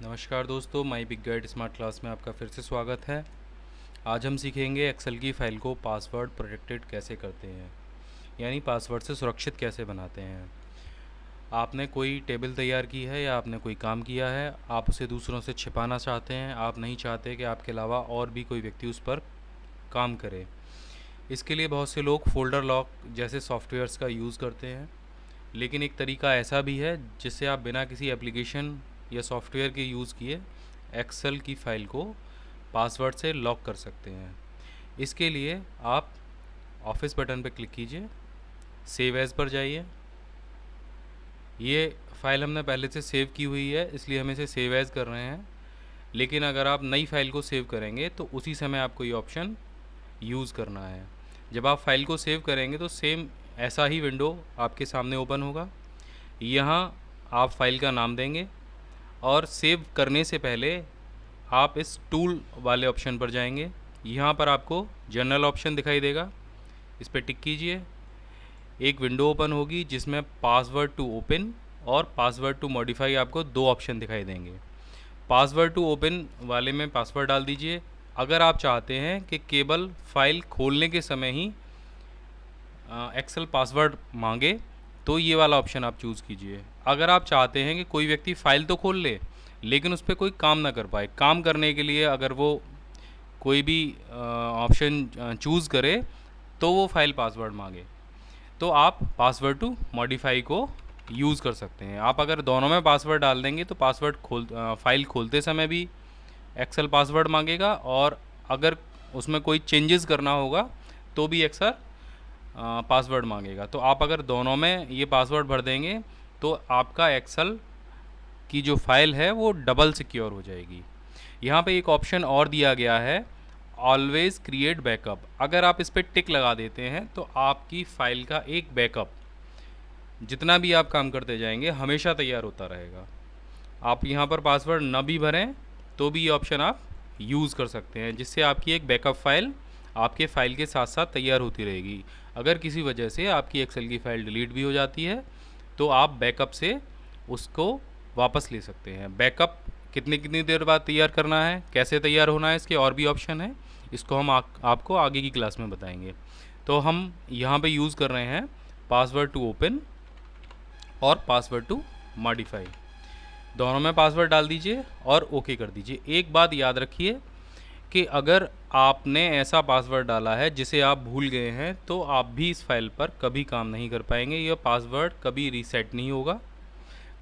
नमस्कार दोस्तों, माई big guide smart class में आपका फिर से स्वागत है। आज हम सीखेंगे एक्सेल की फ़ाइल को पासवर्ड प्रोटेक्टेड कैसे करते हैं, यानी पासवर्ड से सुरक्षित कैसे बनाते हैं। आपने कोई टेबल तैयार की है या आपने कोई काम किया है, आप उसे दूसरों से छिपाना चाहते हैं, आप नहीं चाहते कि आपके अलावा और भी कोई व्यक्ति उस पर काम करे। इसके लिए बहुत से लोग फ़ोल्डर लॉक जैसे सॉफ्टवेयर्स का यूज़ करते हैं, लेकिन एक तरीका ऐसा भी है जिससे आप बिना किसी एप्लीकेशन या सॉफ्टवेयर के यूज़ किए एक्सेल की फ़ाइल को पासवर्ड से लॉक कर सकते हैं। इसके लिए आप ऑफिस बटन पर क्लिक कीजिए, सेव एज़ पर जाइए। ये फ़ाइल हमने पहले से सेव की हुई है, इसलिए हम इसे सेव एज़ कर रहे हैं। लेकिन अगर आप नई फ़ाइल को सेव करेंगे तो उसी समय आपको ये ऑप्शन यूज़ करना है। जब आप फ़ाइल को सेव करेंगे तो सेम ऐसा ही विंडो आपके सामने ओपन होगा। यहाँ आप फ़ाइल का नाम देंगे और सेव करने से पहले आप इस टूल वाले ऑप्शन पर जाएंगे। यहाँ पर आपको जनरल ऑप्शन दिखाई देगा, इस पर टिक कीजिए। एक विंडो ओपन होगी जिसमें पासवर्ड टू ओपन और पासवर्ड टू मॉडिफाई आपको दो ऑप्शन दिखाई देंगे। पासवर्ड टू ओपन वाले में पासवर्ड डाल दीजिए। अगर आप चाहते हैं कि केवल फ़ाइल खोलने के समय ही एक्सेल पासवर्ड मांगे तो ये वाला ऑप्शन आप चूज़ कीजिए। अगर आप चाहते हैं कि कोई व्यक्ति फ़ाइल तो खोल ले लेकिन उस पर कोई काम ना कर पाए, काम करने के लिए अगर वो कोई भी ऑप्शन चूज़ करे तो वो फ़ाइल पासवर्ड मांगे, तो आप पासवर्ड टू मॉडिफाई को यूज़ कर सकते हैं। आप अगर दोनों में पासवर्ड डाल देंगे तो पासवर्ड फ़ाइल खोलते समय भी एक्सेल पासवर्ड मांगेगा और अगर उसमें कोई चेंजेस करना होगा तो भी एक्सेल पासवर्ड मांगेगा। तो आप अगर दोनों में ये पासवर्ड भर देंगे तो आपका एक्सेल की जो फ़ाइल है वो डबल सिक्योर हो जाएगी। यहाँ पे एक ऑप्शन और दिया गया है, ऑलवेज़ क्रिएट बैकअप। अगर आप इस पर टिक लगा देते हैं तो आपकी फ़ाइल का एक बैकअप जितना भी आप काम करते जाएंगे हमेशा तैयार होता रहेगा। आप यहाँ पर पासवर्ड न भी भरें तो भी ये ऑप्शन आप यूज़ कर सकते हैं, जिससे आपकी एक बैकअप फ़ाइल आपके फ़ाइल के साथ साथ तैयार होती रहेगी। अगर किसी वजह से आपकी एक्सेल की फ़ाइल डिलीट भी हो जाती है तो आप बैकअप से उसको वापस ले सकते हैं। बैकअप कितनी देर बाद तैयार करना है, कैसे तैयार होना है, इसके और भी ऑप्शन है, इसको हम आपको आगे की क्लास में बताएंगे। तो हम यहाँ पे यूज़ कर रहे हैं पासवर्ड टू ओपन और पासवर्ड टू मॉडिफाई। दोनों में पासवर्ड डाल दीजिए और ओके कर दीजिए। एक बात याद रखिए कि अगर आपने ऐसा पासवर्ड डाला है जिसे आप भूल गए हैं तो आप भी इस फाइल पर कभी काम नहीं कर पाएंगे, यह पासवर्ड कभी रीसेट नहीं होगा।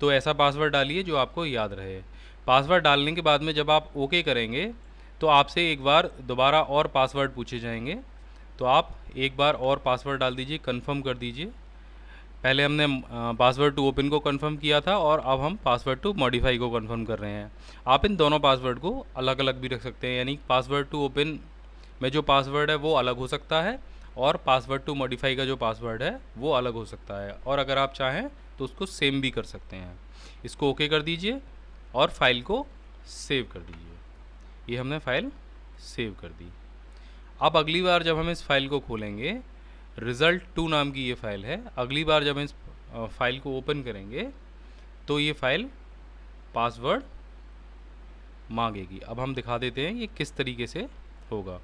तो ऐसा पासवर्ड डालिए जो आपको याद रहे। पासवर्ड डालने के बाद में जब आप ओके करेंगे तो आपसे एक बार दोबारा और पासवर्ड पूछे जाएंगे, तो आप एक बार और पासवर्ड डाल दीजिए, कंफर्म कर दीजिए। पहले हमने पासवर्ड टू ओपन को कंफर्म किया था और अब हम पासवर्ड टू मॉडिफाई को कंफर्म कर रहे हैं। आप इन दोनों पासवर्ड को अलग अलग भी रख सकते हैं, यानी पासवर्ड टू ओपन में जो पासवर्ड है वो अलग हो सकता है और पासवर्ड टू मॉडिफाई का जो पासवर्ड है वो अलग हो सकता है, और अगर आप चाहें तो उसको सेम भी कर सकते हैं। इसको ओके कर दीजिए और फाइल को सेव कर दीजिए। ये हमने फ़ाइल सेव कर दी। अब अगली बार जब हम इस फाइल को खोलेंगे, रिज़ल्ट 2 नाम की ये फ़ाइल है, अगली बार जब इस फाइल को ओपन करेंगे तो ये फ़ाइल पासवर्ड मांगेगी। अब हम दिखा देते हैं ये किस तरीके से होगा।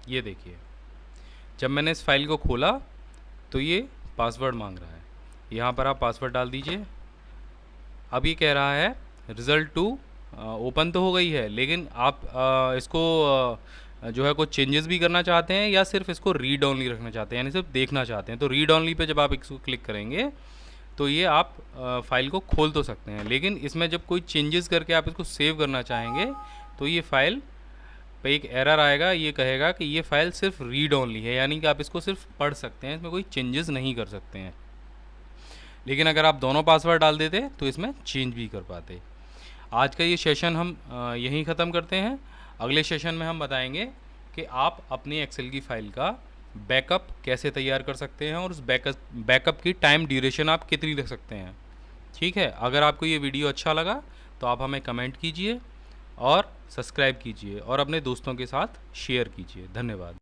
ये देखिए, जब मैंने इस फाइल को खोला तो ये पासवर्ड मांग रहा है। यहाँ पर आप पासवर्ड डाल दीजिए। अब ये कह रहा है रिज़ल्ट 2 ओपन तो हो गई है, लेकिन आप इसको जो है कुछ चेंजेस भी करना चाहते हैं या सिर्फ इसको रीड ऑनली रखना चाहते हैं, यानी सिर्फ देखना चाहते हैं। तो रीड ऑनली पे जब आप इसको क्लिक करेंगे तो ये आप फाइल को खोल तो सकते हैं, लेकिन इसमें जब कोई चेंजेस करके आप इसको सेव करना चाहेंगे तो ये फ़ाइल पे एक एरर आएगा, ये कहेगा कि ये फ़ाइल सिर्फ रीड ऑनली है, यानी कि आप इसको सिर्फ पढ़ सकते हैं, इसमें कोई चेंजेस नहीं कर सकते हैं। लेकिन अगर आप दोनों पासवर्ड डाल देते तो इसमें चेंज भी कर पाते। आज का ये सेशन हम यहीं ख़त्म करते हैं। अगले सेशन में हम बताएंगे कि आप अपनी एक्सेल की फ़ाइल का बैकअप कैसे तैयार कर सकते हैं और उस बैकअप की टाइम ड्यूरेशन आप कितनी रख सकते हैं। ठीक है, अगर आपको ये वीडियो अच्छा लगा तो आप हमें कमेंट कीजिए और सब्सक्राइब कीजिए और अपने दोस्तों के साथ शेयर कीजिए। धन्यवाद।